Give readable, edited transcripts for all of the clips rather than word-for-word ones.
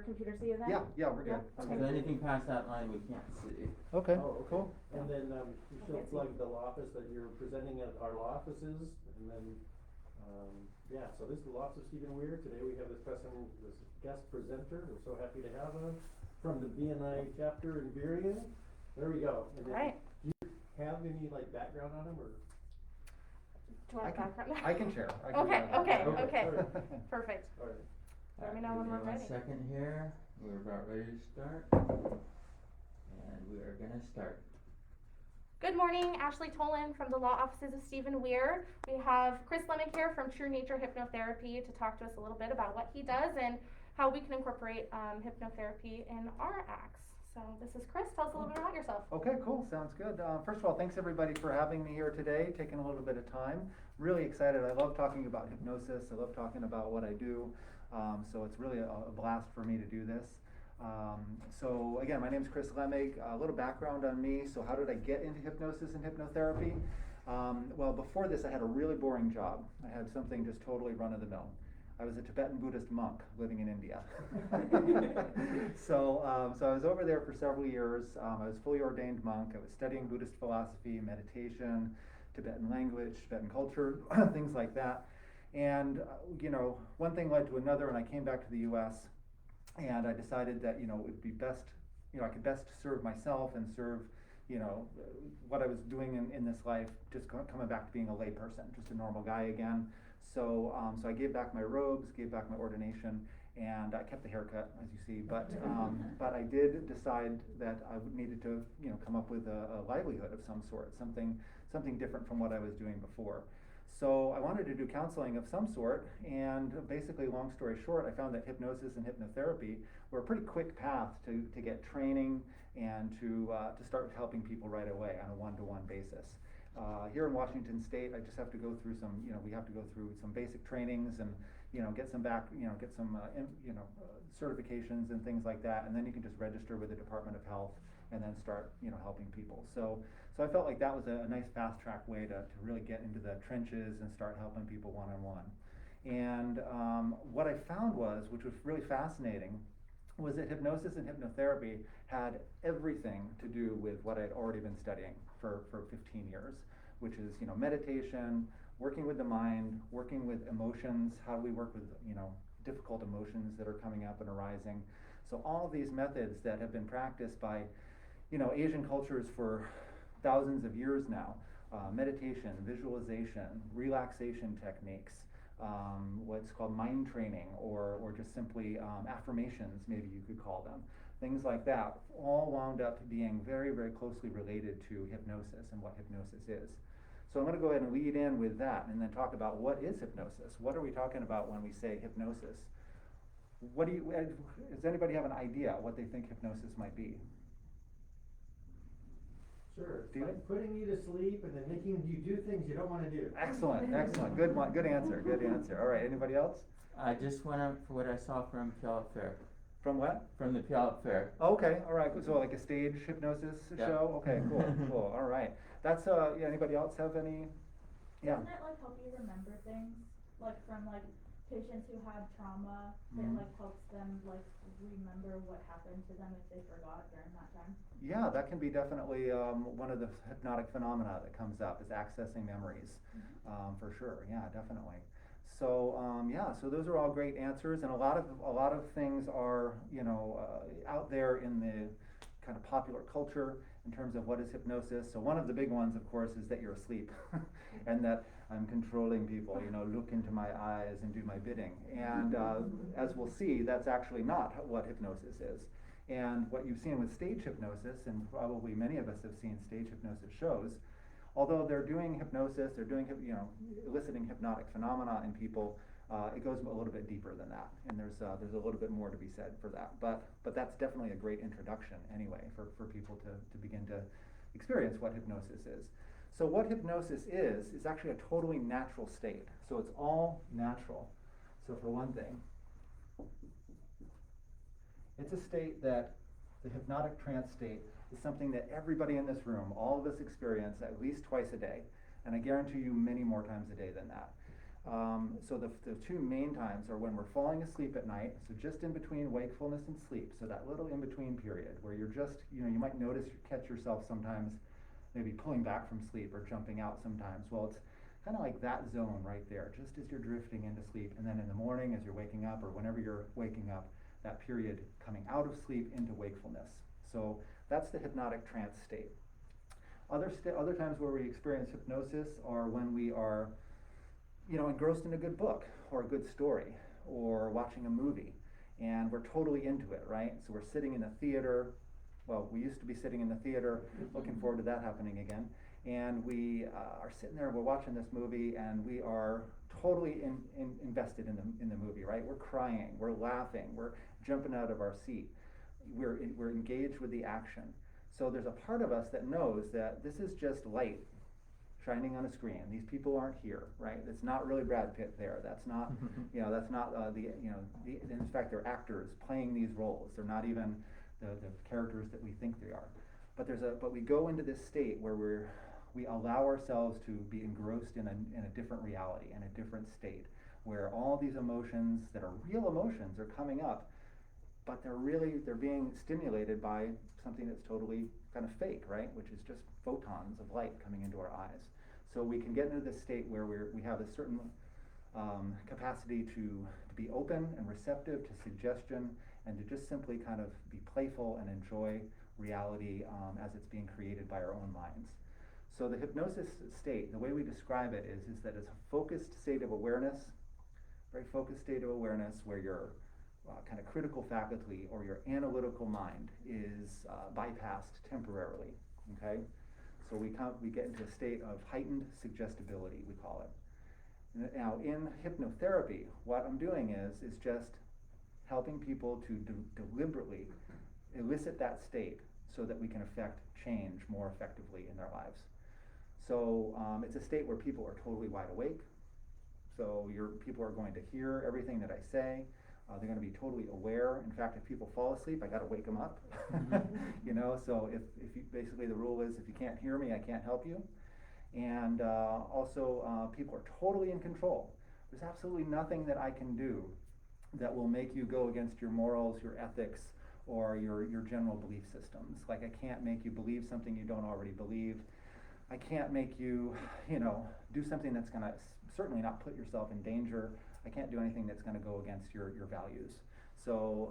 computer see you then? Yeah, we're good. Yeah. Okay. So anything past that line we can't see. Okay, Oh, okay. cool. And then, she'll plug the law office that you're presenting at our law offices, and then, yeah, so this is the law office of Stephen Weier. Today we have this guest presenter, we're so happy to have him, from the BNI chapter in Burien. There we go. And then, Right. do you have any, like, background on him, or? Do you want background? I can share. Okay. Sorry. Perfect. All right. Let me know when we're ready. Give me 1 second here, we're about ready to start. And we are gonna start. Good morning, Ashley Tolan from the law offices of Stephen Weier. We have Chris Lemick here from True Nature Hypnotherapy to talk to us a little bit about what he does and how we can incorporate hypnotherapy in our acts. So this is Chris. Tell us a little bit about yourself. Okay, cool. Sounds good. First of all, thanks everybody for having me here today, taking a little bit of time. Really excited. I love talking about hypnosis. I love talking about what I do. So it's really a blast for me to do this. So again, my name is Chris Lemick. A little background on me. So how did I get into hypnosis and hypnotherapy? Well, before this, I had a really boring job. I had something just totally run-of-the-mill. I was a Tibetan Buddhist monk living in India. So I was over there for several years. I was fully ordained monk. I was studying Buddhist philosophy, meditation, Tibetan language, Tibetan culture, things like that. And one thing led to another, and I came back to the U.S. and I decided that it would be best, I could best serve myself and serve what I was doing in this life, just coming back to being a layperson, just a normal guy again. So I gave back my robes, gave back my ordination, and I kept the haircut, as you see. But I did decide that I needed to come up with a livelihood of some sort, something different from what I was doing before. So I wanted to do counseling of some sort, and basically, long story short, I found that hypnosis and hypnotherapy were a pretty quick path to get training and to start helping people right away on a one-to-one basis. Here in Washington State, I just have to go through we have to go through some basic trainings and get some certifications and things like that, and then you can just register with the Department of Health and then start helping people. So I felt like that was a nice fast track way to really get into the trenches and start helping people one-on-one. And what I found which was really fascinating, was that hypnosis and hypnotherapy had everything to do with what I'd already been studying for 15 years, which is meditation, working with the mind, working with emotions, how do we work with difficult emotions that are coming up and arising. So all of these methods that have been practiced by Asian cultures for thousands of years now, meditation, visualization, relaxation techniques, what's called mind training, or just simply affirmations, maybe you could call them, things like that, all wound up being very, very closely related to hypnosis and what hypnosis is. So I'm going to go ahead and lead in with that and then talk about what is hypnosis. What are we talking about when we say hypnosis? Does anybody have an idea what they think hypnosis might be? Sure, it's like putting you to sleep and then making you do things you don't want to do. Excellent. Good one. Good answer. All right, anybody else? I just went up for what I saw from Puyallup Fair. From what? From the Puyallup Fair. Okay, all right. So like a stage hypnosis show? Okay, cool. All right. That's anybody else have any? Yeah. Doesn't it like help you remember things? Like from patients who had trauma, it helps them remember what happened to them if they forgot during that time? Yeah, that can be definitely one of the hypnotic phenomena that comes up, is accessing memories, for sure. Yeah, definitely. So so those are all great answers, and a lot of things are out there in the kind of popular culture in terms of what is hypnosis. So one of the big ones, of course, is that you're asleep, and that I'm controlling people. Look into my eyes and do my bidding. And as we'll see, that's actually not what hypnosis is. And what you've seen with stage hypnosis, and probably many of us have seen stage hypnosis shows, although they're doing hypnosis, they're doing eliciting hypnotic phenomena in people, it goes a little bit deeper than that, and there's a little bit more to be said for that. But that's definitely a great introduction anyway for people to begin to experience what hypnosis is. So what hypnosis is actually a totally natural state. So it's all natural. So for one thing, it's a state that the hypnotic trance state is something that everybody in this room, all of us experience at least twice a day, and I guarantee you many more times a day than that. So the two main times are when we're falling asleep at night, so just in between wakefulness and sleep, so that little in-between period where you're just, you know, you might notice, catch yourself sometimes maybe pulling back from sleep or jumping out sometimes. Well, it's kind of like that zone right there, just as you're drifting into sleep, and then in the morning as you're waking up, or whenever you're waking up, that period coming out of sleep into wakefulness. So that's the hypnotic trance state. Other times where we experience hypnosis are when we are, you know, engrossed in a good book or a good story or watching a movie, and we're totally into it, right? So we're sitting in the theater. Well, we used to be sitting in the theater, looking forward to that happening again. And we are sitting there, we're watching this movie, and we are totally invested in the movie, right? We're crying, we're laughing, we're jumping out of our seat. We're engaged with the action. So there's a part of us that knows that this is just light shining on a screen. These people aren't here, right? It's not really Brad Pitt there. That's not, you know, that's not in fact, they're actors playing these roles. They're not even the characters that we think they are. But we go into this state where we allow ourselves to be engrossed in a different reality, in a different state, where all these emotions that are real emotions are coming up, but they're being stimulated by something that's totally kind of fake, right? Which is just photons of light coming into our eyes. So we can get into this state where we have a certain capacity to be open and receptive to suggestion, and to just simply kind of be playful and enjoy reality as it's being created by our own minds. So the hypnosis state, the way we describe it is that it's a focused state of awareness, very focused state of awareness where your kind of critical faculty or your analytical mind is bypassed temporarily, okay? So we get into a state of heightened suggestibility, we call it. Now in hypnotherapy, what I'm doing is just helping people to deliberately elicit that state so that we can affect change more effectively in their lives. So it's a state where people are totally wide awake. So people are going to hear everything that I say. They're going to be totally aware. In fact, if people fall asleep, I got to wake them up. You know, so if you, basically the rule is if you can't hear me, I can't help you. And also people are totally in control. There's absolutely nothing that I can do that will make you go against your morals, your ethics, or your general belief systems. Like I can't make you believe something you don't already believe. I can't make you, you know, do something that's going to certainly not put yourself in danger. I can't do anything that's going to go against your values. So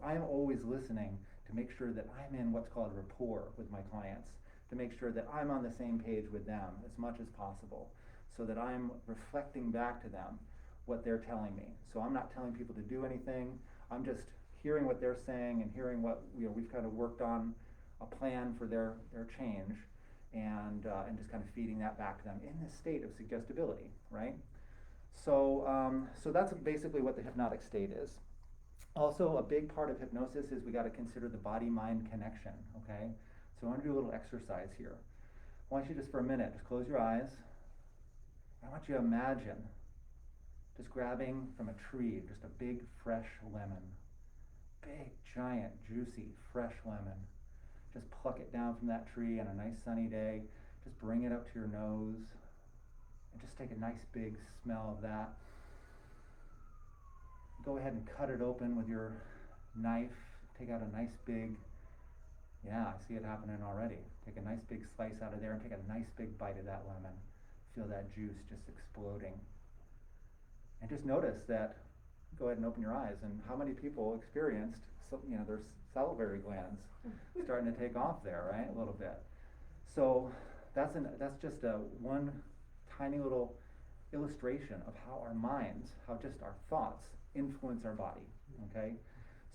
I am always listening to make sure that I'm in what's called rapport with my clients, to make sure that I'm on the same page with them as much as possible, so that I'm reflecting back to them what they're telling me. So I'm not telling people to do anything. I'm just hearing what they're saying and hearing what, you know, we've kind of worked on a plan for their change, and just kind of feeding that back to them in this state of suggestibility, right? So that's basically what the hypnotic state is. Also, a big part of hypnosis is we got to consider the body-mind connection, okay? So I want to do a little exercise here. I want you just for a minute, just close your eyes. I want you to imagine just grabbing from a tree just a big, fresh lemon. Big, giant, juicy, fresh lemon. Just pluck it down from that tree on a nice sunny day. Just bring it up to your nose. And just take a nice big smell of that. Go ahead and cut it open with your knife. Take out a nice big, yeah, I see it happening already. Take a nice big slice out of there and take a nice big bite of that lemon. Feel that juice just exploding. And just notice that, go ahead and open your eyes, and how many people experienced, you know, their salivary glands starting to take off there, right, a little bit. So that's just one tiny little illustration of how our minds, how just our thoughts influence our body, okay?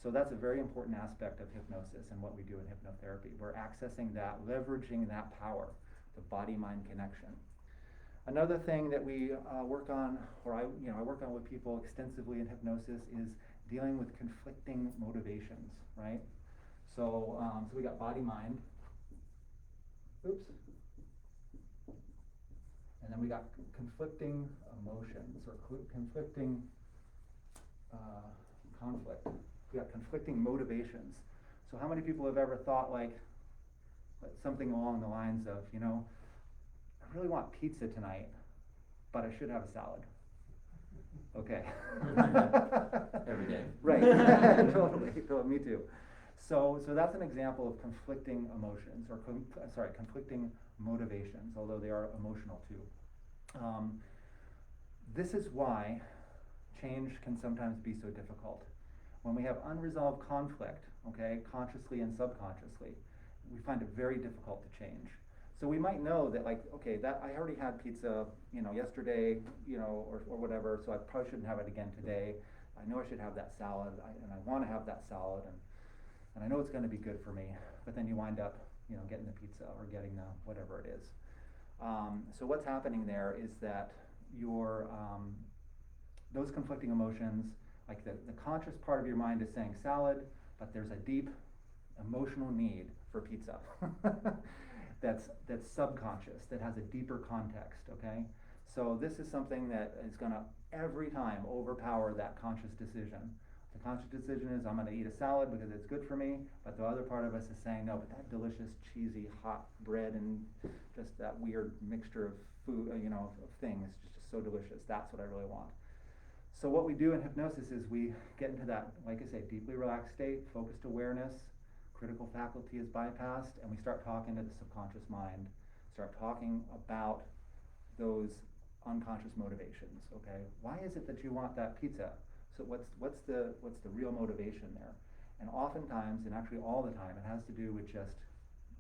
So that's a very important aspect of hypnosis and what we do in hypnotherapy. We're accessing that, leveraging that power, the body-mind connection. Another thing that we work on, or I work on with people extensively in hypnosis, is dealing with conflicting motivations, right? So we got body-mind, oops, and then we got conflicting emotions, or conflicting conflict. We got conflicting motivations. So how many people have ever thought like something along the lines of, you know, I really want pizza tonight, but I should have a salad. Okay. Every day. Right, totally, me too. So that's an example of conflicting emotions, or conflicting motivations, although they are emotional too. This is why change can sometimes be so difficult. When we have unresolved conflict, okay, consciously and subconsciously, we find it very difficult to change. So we might know that, like, okay, that I already had pizza, yesterday, or whatever, so I probably shouldn't have it again today. I know I should have that salad, and I want to have that salad, and I know it's going to be good for me. But then you wind up, getting the pizza or getting the whatever it is. So what's happening there is that your those conflicting emotions, like the conscious part of your mind is saying salad, but there's a deep emotional need for pizza. That's subconscious, that has a deeper context, okay? So this is something that is gonna every time overpower that conscious decision. The conscious decision is, I'm gonna eat a salad because it's good for me, but the other part of us is saying, no, but that delicious, cheesy, hot bread and just that weird mixture of food, of things, is just so delicious, that's what I really want. So what we do in hypnosis is we get into that, like I say, deeply relaxed state, focused awareness, critical faculty is bypassed, and we start talking to the subconscious mind, start talking about those unconscious motivations, okay? Why is it that you want that pizza? So what's the real motivation there? And oftentimes, and actually all the time, it has to do with just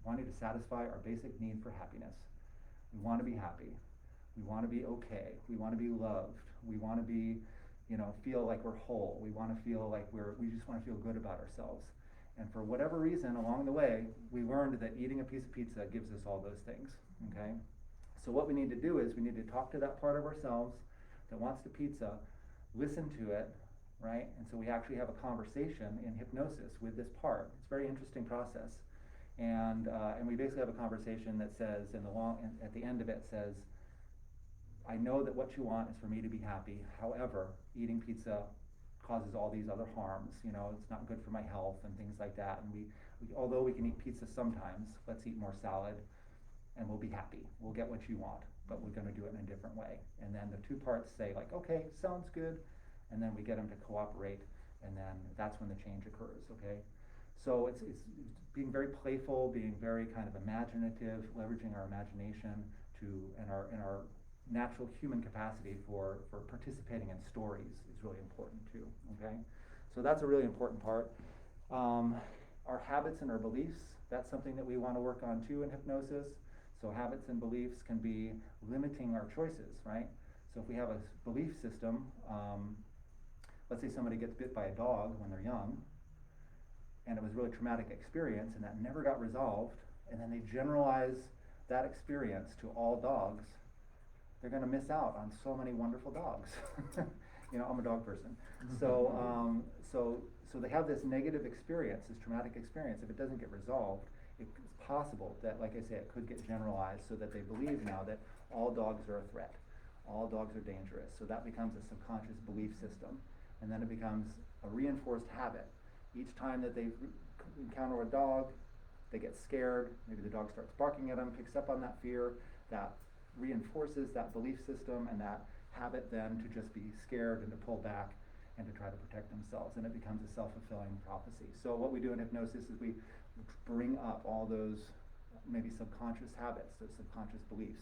wanting to satisfy our basic need for happiness. We want to be happy. We want to be okay. We want to be loved. We want to be, feel like we're whole. We want to feel like we just want to feel good about ourselves. And for whatever reason along the way, we learned that eating a piece of pizza gives us all those things, okay? So what we need to do is we need to talk to that part of ourselves that wants the pizza, listen to it, right? And so we actually have a conversation in hypnosis with this part. It's a very interesting process. And we basically have a conversation that says, at the end of it says, I know that what you want is for me to be happy. However, eating pizza causes all these other harms, it's not good for my health and things like that. And we although we can eat pizza sometimes, let's eat more salad and we'll be happy. We'll get what you want, but we're gonna do it in a different way. And then the two parts say like, okay, sounds good. And then we get them to cooperate, and then that's when the change occurs, okay? So it's being very playful, being very kind of imaginative, leveraging our imagination and our natural human capacity for participating in stories is really important too, okay? So that's a really important part. Our habits and our beliefs, that's something that we want to work on too in hypnosis. So habits and beliefs can be limiting our choices, right? So if we have a belief system, let's say somebody gets bit by a dog when they're young, and it was a really traumatic experience and that never got resolved, and then they generalize that experience to all dogs, they're going to miss out on so many wonderful dogs. I'm a dog person. So they have this negative experience, this traumatic experience. If it doesn't get resolved, it's possible that, like I say, it could get generalized so that they believe now that all dogs are a threat. All dogs are dangerous. So that becomes a subconscious belief system. And then it becomes a reinforced habit. Each time that they encounter a dog, they get scared. Maybe the dog starts barking at them, picks up on that fear. That reinforces that belief system and that habit then to just be scared and to pull back and to try to protect themselves, and it becomes a self-fulfilling prophecy. So what we do in hypnosis is we bring up all those maybe subconscious habits, those subconscious beliefs.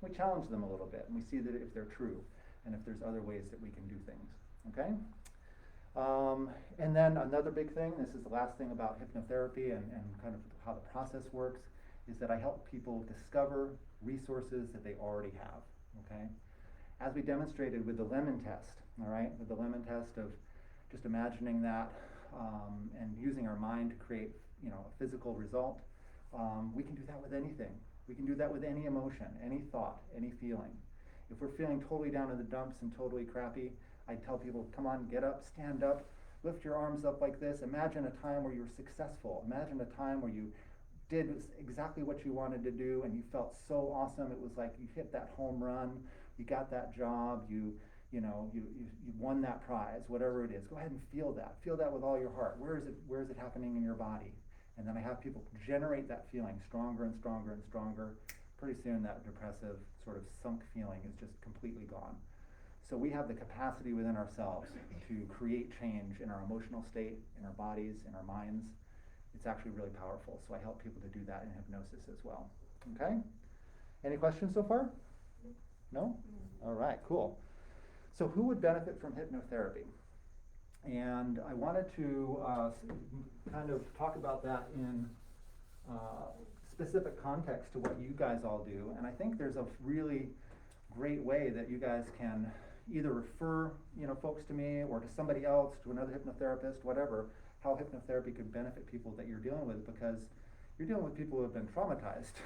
We challenge them a little bit, and we see that if they're true and if there's other ways that we can do things, okay? And then another big thing, this is the last thing about hypnotherapy and kind of how the process works, is that I help people discover resources that they already have, okay? As we demonstrated with the lemon test, all right, with the lemon test of just imagining that and using our mind to create, a physical result, we can do that with anything. We can do that with any emotion, any thought, any feeling. If we're feeling totally down in the dumps and totally crappy, I tell people, come on, get up, stand up, lift your arms up like this. Imagine a time where you were successful. Imagine a time where you did exactly what you wanted to do and you felt so awesome. It was like you hit that home run, you got that job, you won that prize, whatever it is. Go ahead and feel that with all your heart. Where is it happening in your body? And then I have people generate that feeling stronger and stronger and stronger pretty soon that depressive sort of sunk feeling is just completely gone. So we have the capacity within ourselves to create change in our emotional state, in our bodies, in our minds. It's actually really powerful. So I help people to do that in hypnosis as well. Okay? Any questions so far? No? All right, cool. So who would benefit from hypnotherapy? And I wanted to kind of talk about that in specific context to what you guys all do. And I think there's a really great way that you guys can either refer, folks to me or to somebody else, to another hypnotherapist, whatever, how hypnotherapy could benefit people that you're dealing with, because you're dealing with people who have been traumatized.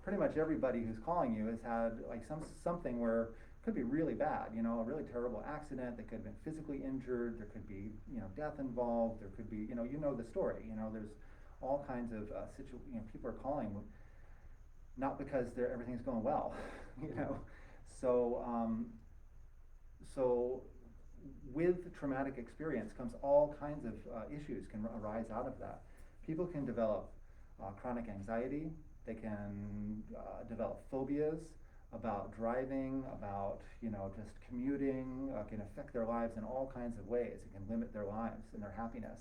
Pretty much everybody who's calling you has had like something where it could be really bad, a really terrible accident. They could have been physically injured. There could be, death involved. There could be, the story. There's all kinds of people are calling not because everything's going well, So with traumatic experience comes all kinds of issues can arise out of that. People can develop chronic anxiety. They can develop phobias about driving, about just commuting. Can affect their lives in all kinds of ways. It can limit their lives and their happiness.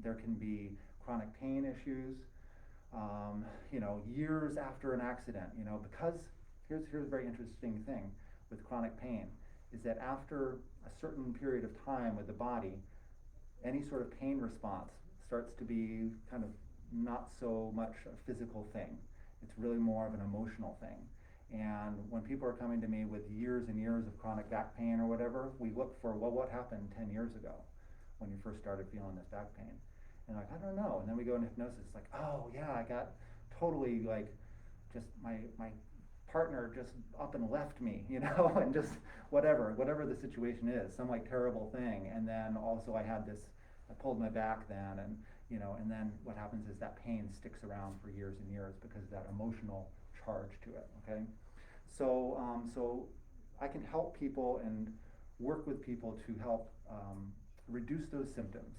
There can be chronic pain issues. Years after an accident, because here's a very interesting thing with chronic pain, is that after a certain period of time with the body, any sort of pain response starts to be kind of not so much a physical thing. It's really more of an emotional thing. And when people are coming to me with years and years of chronic back pain or whatever, we look for, well, what happened 10 years ago when you first started feeling this back pain? And like, I don't know. And then we go into hypnosis, it's like, oh yeah, I got totally like, just my partner just up and left me, and just whatever the situation is, some like terrible thing. And then also I pulled my back then, and and then what happens is that pain sticks around for years and years because of that emotional charge to it. Okay, so I can help people and work with people to help reduce those symptoms.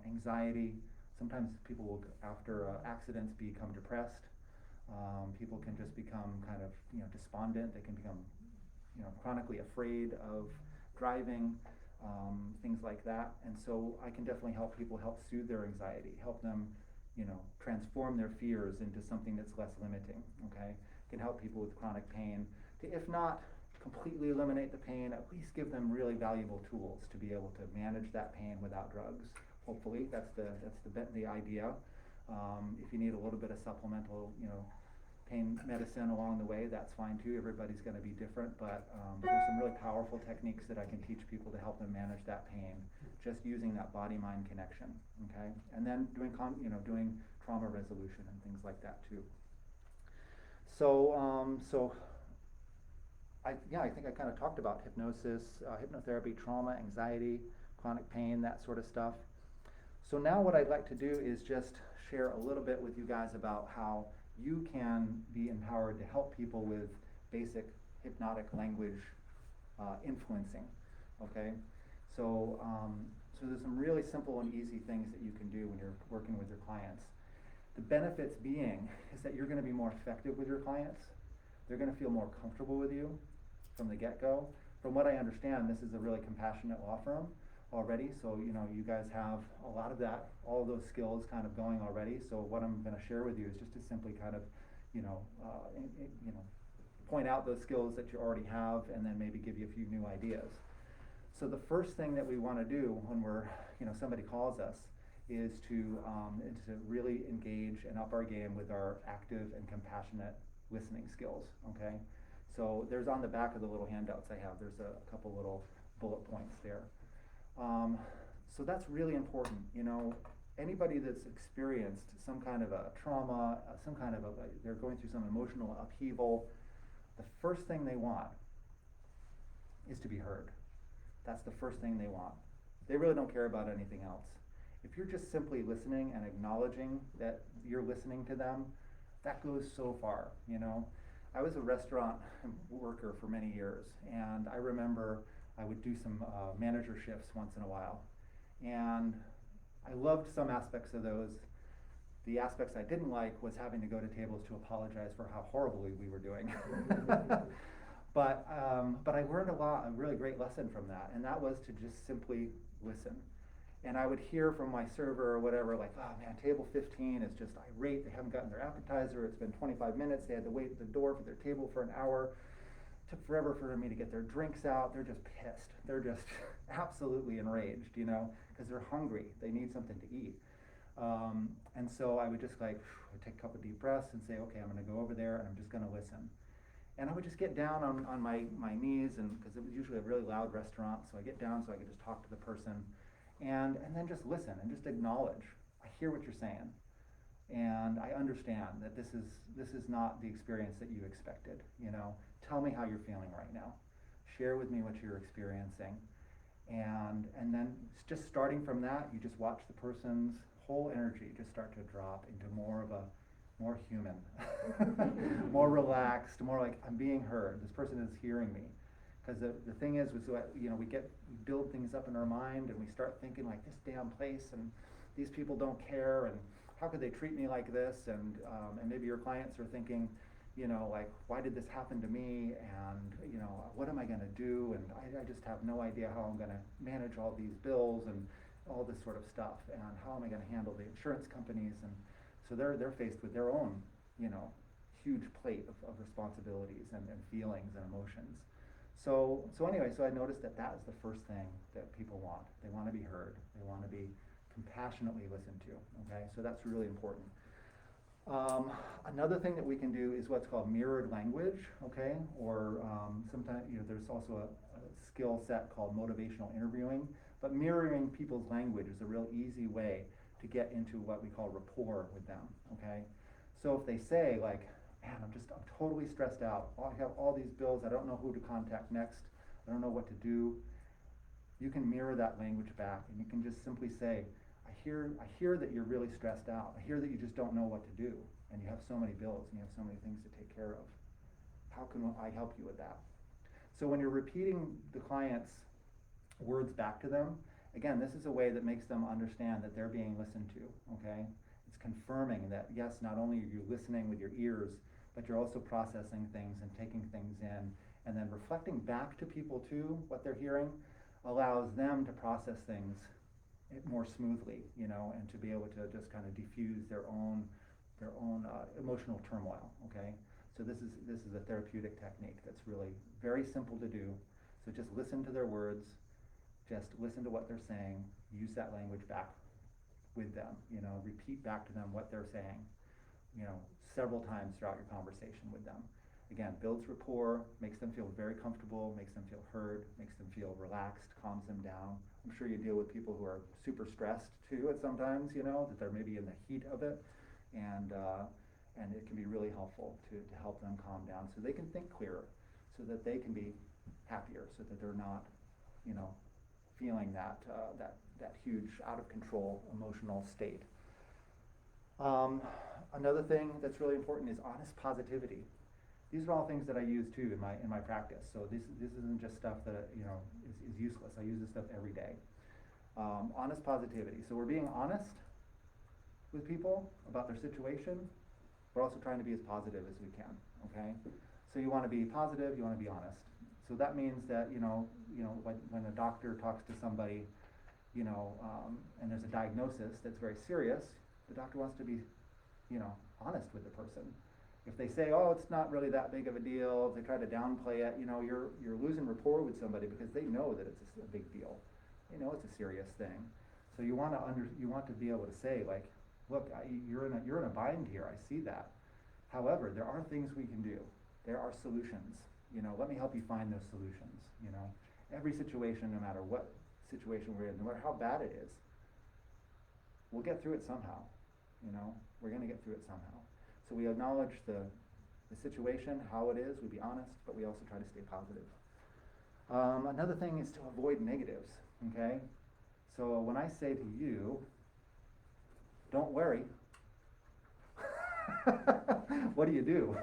Anxiety. Sometimes people will, after accidents, become depressed. People can just become kind of despondent. They can become chronically afraid of driving, things like that. And so I can definitely help people soothe their anxiety, help them transform their fears into something that's less limiting. Okay, can help people with chronic pain to, if not completely eliminate the pain, at least give them really valuable tools to be able to manage that pain without drugs. Hopefully, that's the idea. If you need a little bit of supplemental, pain medicine along the way, that's fine too. Everybody's going to be different, but there's some really powerful techniques that I can teach people to help them manage that pain, just using that body-mind connection. Okay, and then doing trauma resolution and things like that too. So I think I kind of talked about hypnosis, hypnotherapy, trauma, anxiety, chronic pain, that sort of stuff. So now what I'd like to do is just share a little bit with you guys about how you can be empowered to help people with basic hypnotic language influencing. Okay, so there's some really simple and easy things that you can do when you're working with your clients. The benefits being is that you're going to be more effective with your clients. They're going to feel more comfortable with you from the get-go. From what I understand, this is a really compassionate law firm already, so you guys have a lot of that, all of those skills kind of going already. So what I'm going to share with you is just to simply kind of point out those skills that you already have, and then maybe give you a few new ideas. So the first thing that we want to do when somebody calls us is to really engage and up our game with our active and compassionate listening skills. Okay, so there's on the back of the little handouts I have, there's a couple little bullet points there. So that's really important. Anybody that's experienced some kind of a trauma, they're going through some emotional upheaval, the first thing they want is to be heard. That's the first thing they want. They really don't care about anything else. If you're just simply listening and acknowledging that you're listening to them, that goes so far. I was a restaurant worker for many years, and I remember I would do some manager shifts once in a while, and I loved some aspects of those. The aspects I didn't like was having to go to tables to apologize for how horribly we were doing. But I learned a really great lesson from that, and that was to just simply listen. And I would hear from my server or whatever, like, oh man, table 15 is just irate, they haven't gotten their appetizer, it's been 25 minutes, they had to wait at the door for their table for an hour, it took forever for me to get their drinks out, they're just pissed, they're just absolutely enraged, because they're hungry, they need something to eat. And so I would just I'd take a couple deep breaths and say, okay, I'm gonna go over there and I'm just gonna listen. And I would just get down on my knees, and because it was usually a really loud restaurant, so I get down so I could just talk to the person, and then just listen and just acknowledge, I hear what you're saying, and I understand that this is not the experience that you expected, tell me how you're feeling right now, share with me what you're experiencing, and then just starting from that, you just watch the person's whole energy just start to drop into more human, more relaxed, more like I'm being heard. This person is hearing me. Because the thing is, we build things up in our mind, and we start thinking like this damn place, and these people don't care, and how could they treat me like this? And maybe your clients are thinking, like, why did this happen to me? And what am I going to do? And I just have no idea how I'm going to manage all these bills and all this sort of stuff, and how am I going to handle the insurance companies? And so they're faced with their own, huge plate of responsibilities and feelings and emotions. So anyway, I noticed that is the first thing that people want. They want to be heard. They want to be compassionately listened to. Okay, so that's really important. Another thing that we can do is what's called mirrored language. Okay, or sometimes there's also a skill set called motivational interviewing. But mirroring people's language is a real easy way to get into what we call rapport with them. Okay, so if they say like, man, I'm totally stressed out. I have all these bills. I don't know who to contact next. I don't know what to do. You can mirror that language back, and you can just simply say, I hear that you're really stressed out. I hear that you just don't know what to do, and you have so many bills, and you have so many things to take care of. How can I help you with that? So when you're repeating the client's words back to them, again, this is a way that makes them understand that they're being listened to. Okay, it's confirming that yes, not only are you listening with your ears, but you're also processing things and taking things in, and then reflecting back to people too, what they're hearing allows them to process things more smoothly, and to be able to just kind of diffuse their own emotional turmoil. Okay, so this is a therapeutic technique that's really very simple to do. So just listen to their words, just listen to what they're saying, use that language back with them, repeat back to them what they're saying, several times throughout your conversation with them. Again, builds rapport, makes them feel very comfortable, makes them feel heard, makes them feel relaxed, calms them down. I'm sure you deal with people who are super stressed too at sometimes, that they're maybe in the heat of it, and it can be really helpful to help them calm down so they can think clearer, so that they can be happier, so that they're not, feeling that huge out of control emotional state. Another thing that's really important is honest positivity. These are all things that I use too in my practice. So this isn't just stuff that is useless. I use this stuff every day. Honest positivity. So we're being honest with people about their situation. We're also trying to be as positive as we can. Okay. So you want to be positive. You want to be honest. So that means that when a doctor talks to somebody, and there's a diagnosis that's very serious, the doctor wants to be, honest with the person. If they say, oh, it's not really that big of a deal, if they try to downplay it, you're losing rapport with somebody because they know that it's a big deal. They know it's a serious thing. So you want to be able to say, like, look, you're in a bind here. I see that. However, there are things we can do. There are solutions. Let me help you find those solutions. Every situation, no matter what situation we're in, no matter how bad it is, we'll get through it somehow. We're going to get through it somehow. So we acknowledge the situation, how it is, we be honest, but we also try to stay positive. Another thing is to avoid negatives, okay? So when I say to you, don't worry, what do?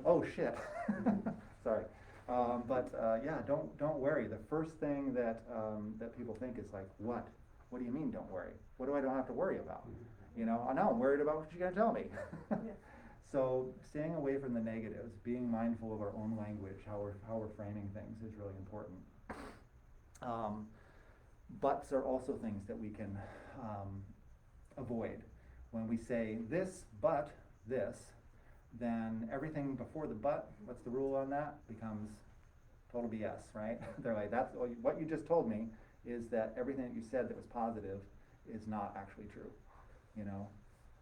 Oh shit. Sorry. Don't worry. The first thing that people think is like, what? What do you mean don't worry? What do I don't have to worry about? You know, now I'm worried about what you're gonna tell me. Yeah. So staying away from the negatives, being mindful of our own language, how we're framing things is really important. Buts are also things that we can avoid. When we say this, but this, then everything before the but, what's the rule on that? Becomes total BS, right? They're like, that's what you just told me is that everything that you said that was positive is not actually true, you know?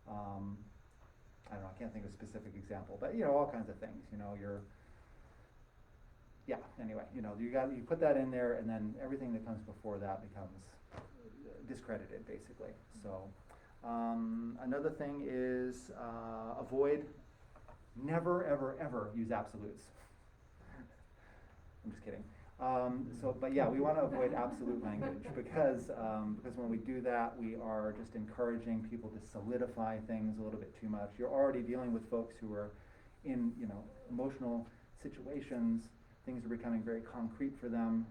I don't know, I can't think of a specific example, but you know, all kinds of things, you know, anyway, you know, you put that in there and then everything that comes before that becomes discredited, basically. So, another thing is, never, ever, ever use absolutes. I'm just kidding. But yeah, we want to avoid absolute language because when we do that, we are just encouraging people to solidify things a little bit too much. You're already dealing with folks who are in, you know, emotional situations. Things are becoming very concrete for them,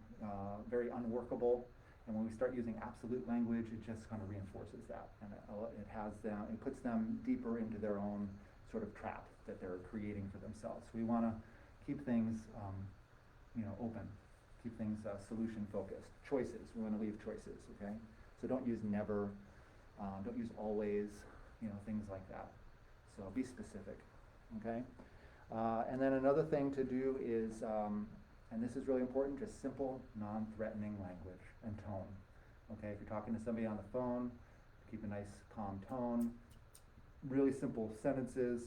very unworkable. And when we start using absolute language, it just kind of reinforces that, and it puts them deeper into their own sort of trap that they're creating for themselves. So we want to keep things, open. Keep things solution focused. Choices, we want to leave choices, okay? So don't use never, don't use always, you know, things like that. So be specific, okay? And then another thing to do is, and this is really important, just simple, non-threatening language and tone, okay? If you're talking to somebody on the phone, keep a nice, calm tone, really simple sentences.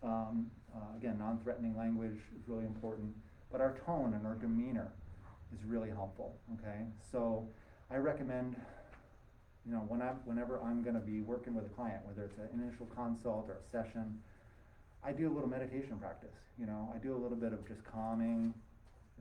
Again, non-threatening language is really important, but our tone and our demeanor is really helpful, okay? So I recommend, you know, whenever I'm gonna be working with a client, whether it's an initial consult or a session, I do a little meditation practice, you know? I do a little bit of just calming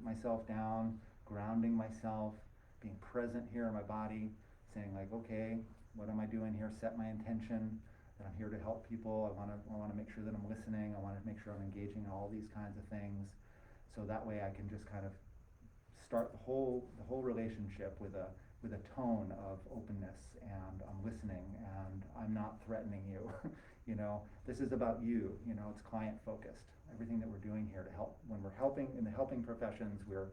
myself down, grounding myself, being present here in my body, saying like, okay, what am I doing here? Set my intention that I'm here to help people. I wanna make sure that I'm listening. I wanna make sure I'm engaging in all these kinds of things. So that way I can just kind of start the whole relationship with a tone of openness, and I'm listening and I'm not threatening you. You know, this is about you, you know, it's client focused. Everything that we're doing here to help, when we're helping in the helping professions, we're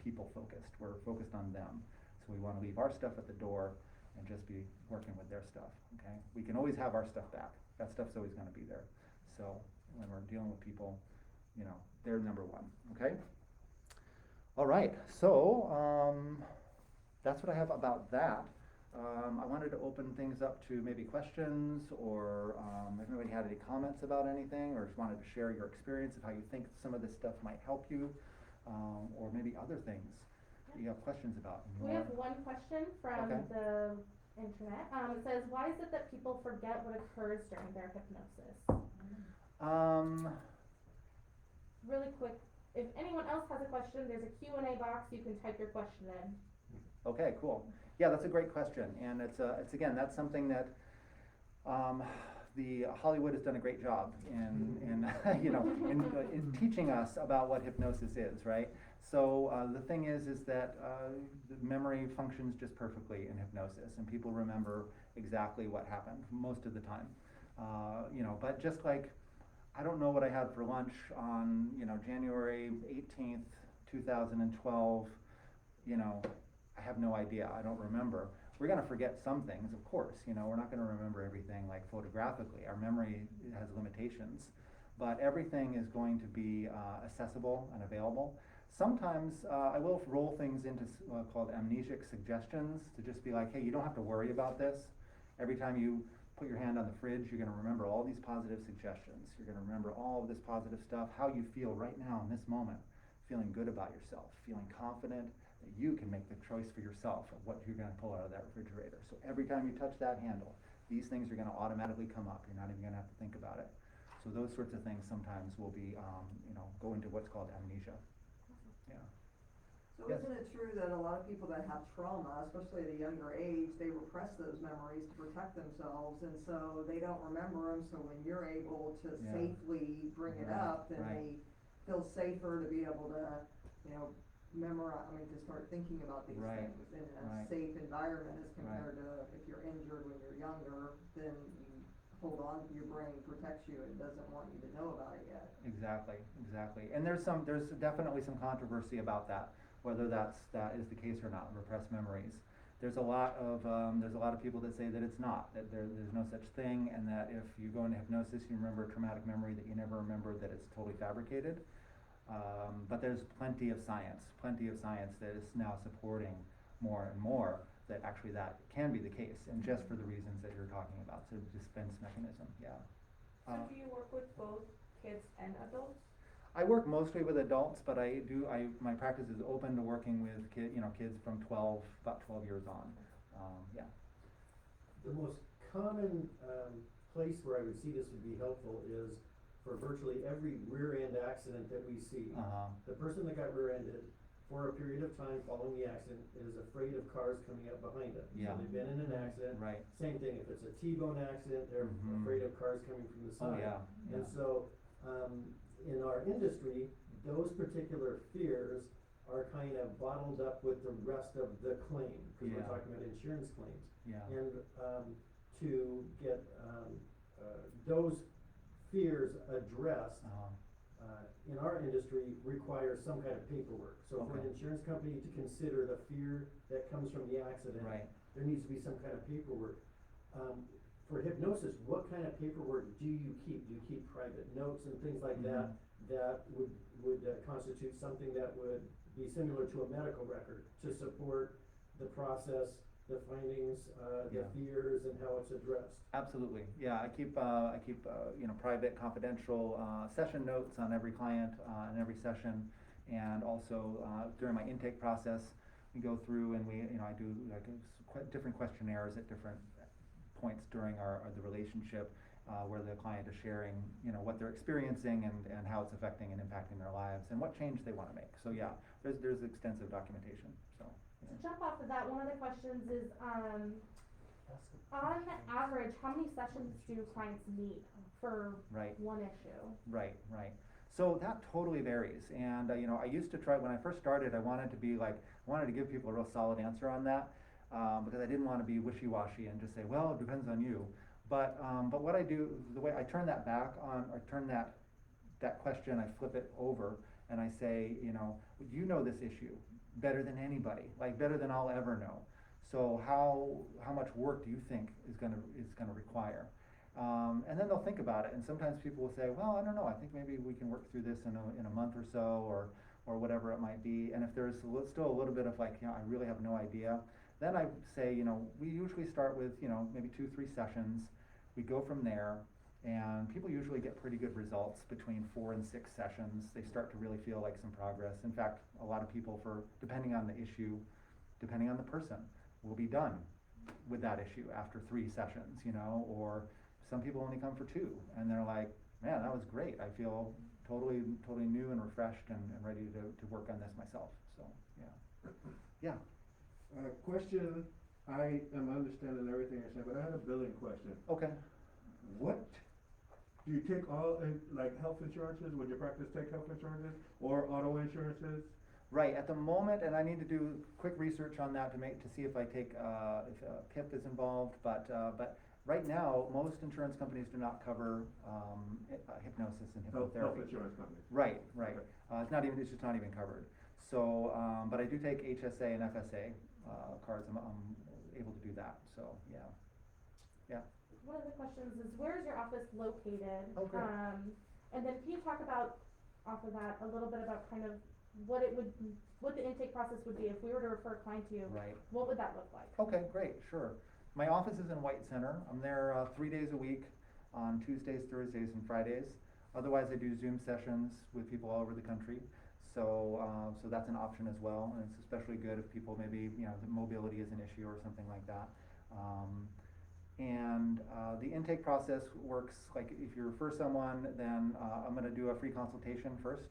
people focused. We're focused on them. So we want to leave our stuff at the door and just be working with their stuff, okay? We can always have our stuff back. That stuff's always going to be there. So when we're dealing with people, you know, they're number one, okay? All right, so that's what I have about that. I wanted to open things up to maybe questions, or if anybody had any comments about anything, or just wanted to share your experience of how you think some of this stuff might help you, or maybe other things that you have questions about. We have one question from Okay. the internet. It says, why is it that people forget what occurs during their hypnosis? Really quick, if anyone else has a question, there's a Q&A box. You can type your question in. Okay, cool. Yeah, that's a great question, and it's again, that's something that the Hollywood has done a great job in you know, in teaching us about what hypnosis is, right? So the thing is that the memory functions just perfectly in hypnosis, and people remember exactly what happened most of the time. You know, but just like, I don't know what I had for lunch on, you know, January 18th, 2012, you know, I have no idea, I don't remember. We're gonna forget some things, of course, you know, we're not gonna remember everything like photographically. Our memory has limitations, but everything is going to be accessible and available. Sometimes I will roll things into called amnesic suggestions, to just be like, hey, you don't have to worry about this. Every time you put your hand on the fridge, you're gonna remember all these positive suggestions. You're gonna remember all of this positive stuff, how you feel right now in this moment, feeling good about yourself, feeling confident that you can make the choice for yourself of what you're gonna pull out of that refrigerator. So every time you touch that handle, these things are gonna automatically come up. You're not even gonna have to think about it. So those sorts of things sometimes will be, you know, go into what's called amnesia. Yeah. So Yes. isn't it true that a lot of people that have trauma, especially at a younger age, they repress those memories to protect themselves, and so they don't remember them, so when you're able to Yeah. safely bring it up, then Right. they feel safer to be able to, you know, to start thinking about these Right. things in a Right. safe environment as compared to if you're injured when you're younger, then you hold on, your brain protects you and doesn't want you to know about it yet. Exactly, exactly. And there's definitely some controversy about that, whether that is the case or not, repressed memories. There's a lot of people that say that it's not, that there's no such thing, and that if you go into hypnosis, you remember a traumatic memory that you never remembered, that it's totally fabricated. But there's plenty of science that is now supporting more and more that actually that can be the case, and just for the reasons that you're talking about, so defense mechanism, yeah. So do you work with both kids and adults? I work mostly with adults, but my practice is open to working with kids from about 12 years on, yeah. The most common, place where I would see this would be helpful is for virtually every rear end accident that we see. The person that got rear-ended for a period of time following the accident is afraid of cars coming up behind them. Yeah. So they've been in an accident. Right. Same thing, if it's a T-bone accident, they're Mhm. afraid of cars coming from the Oh, side. yeah, yeah. And so, in our industry, those particular fears are kind of bottled up with the rest of the claim, because we're Yeah. talking about insurance claims. Yeah. And, to get, those fears addressed, in our industry requires some kind of paperwork. So for an Okay. insurance company to consider the fear that comes from the accident, Right. there needs to be some kind of paperwork. For hypnosis, what kind of paperwork do you keep? Do you keep private notes and things like that, that would constitute something that would be similar to a medical record to support the process, the findings, the Yeah. fears, and how it's addressed? Absolutely, yeah, I keep private, confidential, session notes on every client, in every session, and also, during my intake process, we go through and I do like different questionnaires at different points during the relationship, where the client is sharing, what they're experiencing and how it's affecting and impacting their lives, and what change they wanna make, so yeah, there's extensive documentation, so. To jump off of that, one of the questions is, on average, how many sessions do clients need for Right. one issue? Right. So that totally varies, and I used to try, when I first started, I wanted to give people a real solid answer on that, because I didn't want to be wishy-washy and just say, well, it depends on you. But what I do, the way I turn that back on, I turn that question, I flip it over, and I say, you know this issue better than anybody, like better than I'll ever know. So how much work do you think is gonna require? And then they'll think about it, and sometimes people will say, well, I don't know, I think maybe we can work through this in a month or so, or whatever it might be. And if there's still a little bit of like, I really have no idea, then I say, we usually start with, maybe 2-3 sessions. We go from there, and people usually get pretty good results between 4 and 6 sessions. They start to really feel like some progress. In fact, a lot of people, depending on the issue, depending on the person, will be done with that issue after 3 sessions, or some people only come for 2, and they're like, man, that was great. I feel totally new and refreshed and ready to work on this myself. So, yeah. Yeah. Question, I am understanding everything you're saying, but I had a billing question. Okay. What, do you take all, like health insurances, would your practice take health insurances, or auto insurances? Right, at the moment, and I need to do quick research on that to see if I take, if PIP is involved, but right now, most insurance companies do not cover, hypnosis and Health hypnotherapy. insurance companies. Right. Okay. It's just not even covered. So, but I do take HSA and FSA, cards, I'm able to do that, so, yeah. One of the questions is, where is your office located? Okay. And then can you talk about, off of that, a little bit about kind of what the intake process would be if we were to refer a client to you? Right. What would that look like? Okay, great, sure. My office is in White Center. I'm there 3 days a week on Tuesdays, Thursdays, and Fridays. Otherwise, I do Zoom sessions with people all over the country. So that's an option as well, and it's especially good if people maybe, the mobility is an issue or something like that. And the intake process works, like if you refer someone, then I'm gonna do a free consultation first,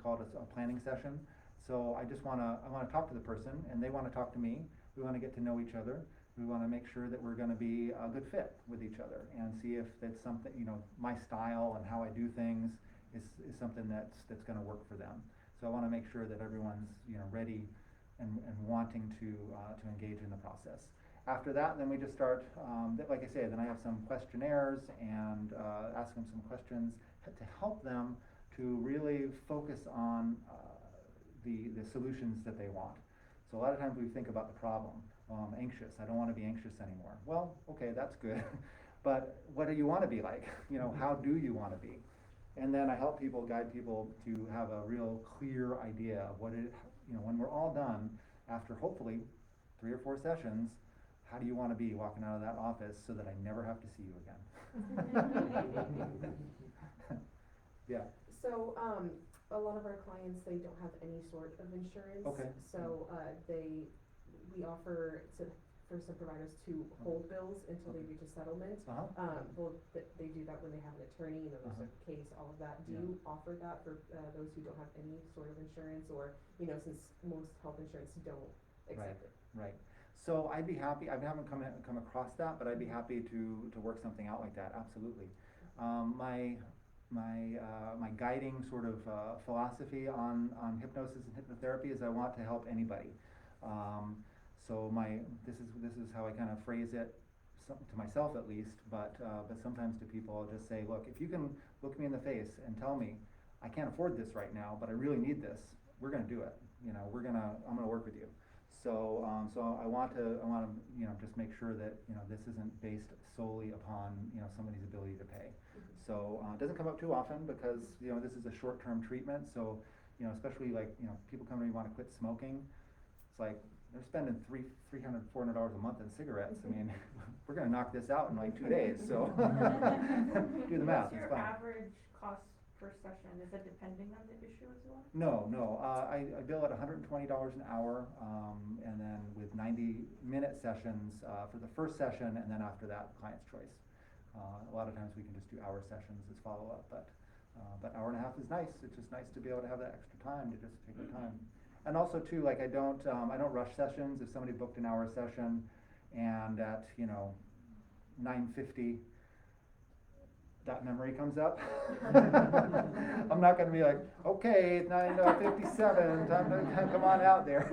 called a planning session. So I wanna talk to the person, and they wanna talk to me. We wanna get to know each other. We wanna make sure that we're gonna be a good fit with each other, and see if it's something, my style and how I do things is something that's gonna work for them. So I wanna make sure that everyone's, ready and wanting to engage in the process. After that, then we just start, like I say, then I have some questionnaires and ask them some questions to help them to really focus on the solutions that they want. So a lot of times we think about the problem. I'm anxious. I don't want to be anxious anymore. Well, okay, that's good. But what do you want to be like? How do you want to be? And then I help people, guide people to have a real clear idea of what it, when we're all done, after hopefully 3 or 4 sessions, how do you want to be walking out of that office so that I never have to see you again? Yeah. So, a lot of our clients, they don't have any sort of insurance. Okay. So, we offer for some providers to hold bills until they reach a settlement. Well, they do that when they have an attorney, there's a case, all of that. Do you offer that for those who don't have any sort of insurance, or, since most health insurance don't accept it? Right. So I'd be happy, I haven't come across that, but I'd be happy to work something out like that, absolutely. My guiding sort of philosophy on hypnosis and hypnotherapy is I want to help anybody. So this is how I kind of phrase it, to myself at least, but sometimes to people I'll just say, look, if you can look me in the face and tell me I can't afford this right now, but I really need this, we're gonna do it. I'm gonna work with you. So I want to just make sure that this isn't based solely upon somebody's ability to pay. So it doesn't come up too often because this is a short-term treatment. So especially like people come to me want to quit smoking. It's like they're spending $300, $400 a month in cigarettes. I mean, we're gonna knock this out in like 2 days. So do the math. What's It's your fine. average cost per session? Is it depending on the issue as well? No. I bill at $120 an hour, and then with 90-minute sessions for the first session, and then after that, client's choice. A lot of times we can just do hour sessions as follow-up, but hour and a half is nice. It's just nice to be able to have that extra time to just take the time. And also too, like I don't rush sessions. If somebody booked an hour session, and at 9:50. That memory comes up. I'm not going to be like, okay, it's 9:57, time to come on out there.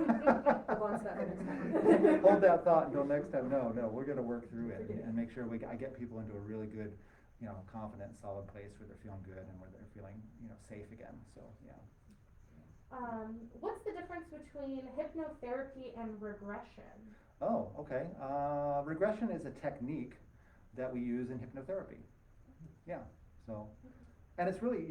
Hold that thought until next time. No, we're going to work through it and make sure I get people into a really good, confident, solid place where they're feeling good and where they're feeling, safe again. So, yeah. What's the difference between hypnotherapy and regression? Oh, okay. Regression is a technique that we use in hypnotherapy. Yeah, so, and it's really,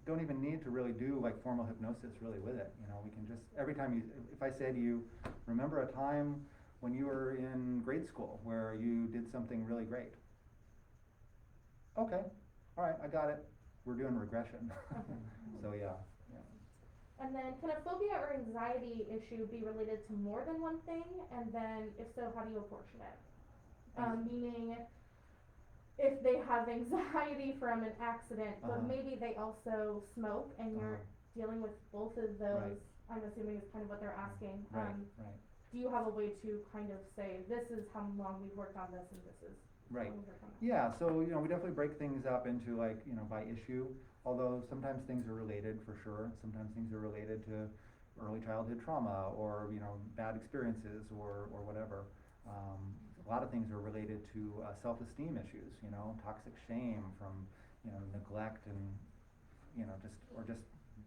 don't even need to really do like formal hypnosis really with it. We can just, every time if I say to you, remember a time when you were in grade school where you did something really great. Okay, all right, I got it. We're doing regression. So yeah. And then can a phobia or anxiety issue be related to more than one thing? And then if so, how do you apportion it? Meaning, if they have anxiety from an accident, but maybe they also smoke, and you're dealing with both of those, I'm assuming is kind of what they're asking. Right. Do you have a way to kind of say, this is how long we've worked on this, and this is Right. how we've worked on that? Yeah, so, we definitely break things up into like, by issue, although sometimes things are related for sure. Sometimes things are related to early childhood trauma or, bad experiences or whatever. A lot of things are related to self-esteem issues, toxic shame from, neglect and, just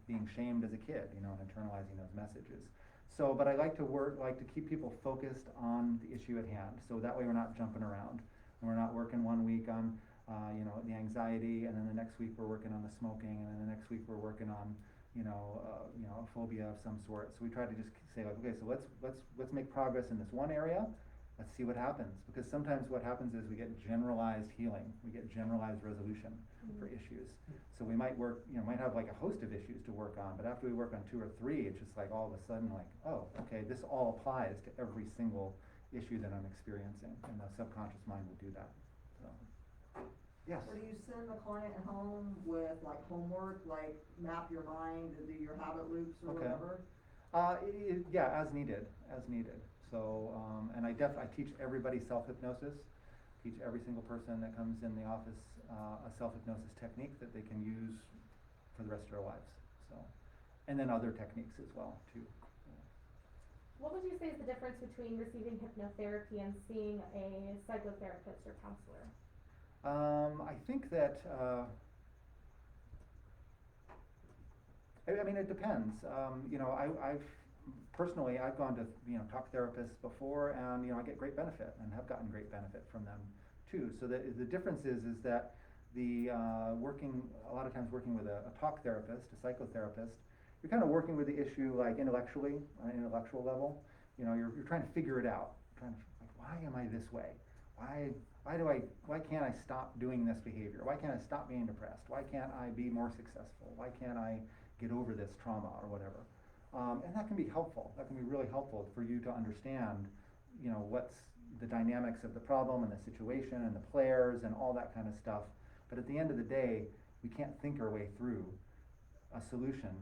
being shamed as a kid, and internalizing those messages. So, but I like to keep people focused on the issue at hand. So that way we're not jumping around. And we're not working 1 week on, the anxiety, and then the next week we're working on the smoking, and then the next week we're working on, a phobia of some sort. So we try to just say like, okay, so let's make progress in this one area. Let's see what happens, because sometimes what happens is we get generalized healing, we get generalized resolution for issues. So we might might have like a host of issues to work on, but after we work on 2 or 3, it's just like all of a sudden like, oh, okay, this all applies to every single issue that I'm experiencing, and the subconscious mind will do that. So, yes. So do you send the client home with like homework, like map your mind and do your habit loops or whatever? Yeah, as needed. So, and I teach everybody self-hypnosis, teach every single person that comes in the office a self-hypnosis technique that they can use for the rest of their lives. So, and then other techniques as well, too. What would you say is the difference between receiving hypnotherapy and seeing a psychotherapist or counselor? I think that, I mean, it depends. You know, I've personally, I've gone to, you know, talk therapists before, and, you know, I get great benefit and have gotten great benefit from them too. So the difference is that the, a lot of times working with a talk therapist, a psychotherapist, you're kind of working with the issue like intellectually, on an intellectual level. You know, you're trying to figure it out, trying to, like, why am I this way? Why can't I stop doing this behavior? Why can't I stop being depressed? Why can't I be more successful? Why can't I get over this trauma or whatever? And that can be helpful. That can be really helpful for you to understand, you know, what's the dynamics of the problem and the situation and the players and all that kind of stuff. But at the end of the day, we can't think our way through a solution.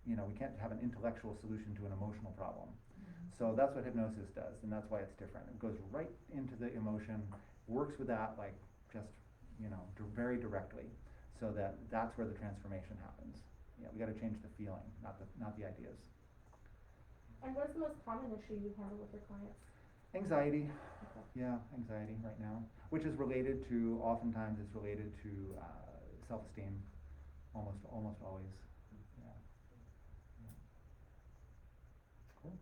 You know, we can't have an intellectual solution to an emotional problem. So that's what hypnosis does, and that's why it's different. It goes right into the emotion, works with that, like, just, you know, very directly, so that's where the transformation happens. Yeah, we gotta change the feeling, not the ideas. And what is the most common issue you handle with your clients? Anxiety, Okay. yeah, anxiety right now, which is related to, oftentimes it's related to self-esteem, almost always. Yeah. Cool.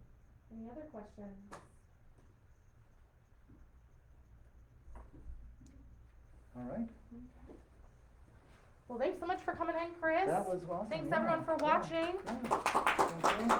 Any other questions? All right. Well, thanks so much for coming in, Chris. That was awesome. Thanks yeah, everyone for yeah, watching. yeah.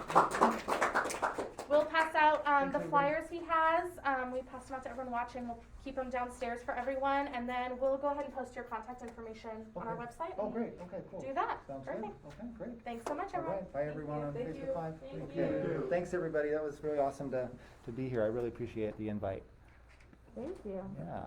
We'll pass out Thanks, the everybody. flyers he has. We pass them out to everyone watching. We'll keep them downstairs for everyone, and then we'll go ahead and post your contact information on our Okay. website. Oh, and great, okay, cool. Do that. Sounds good, Perfect. okay, great. Thanks so much, All everyone. right, bye everyone on Thank Facebook you. Live. Thank you. Thanks everybody, that was really awesome to be here. I really appreciate the invite. Thank you. Yeah.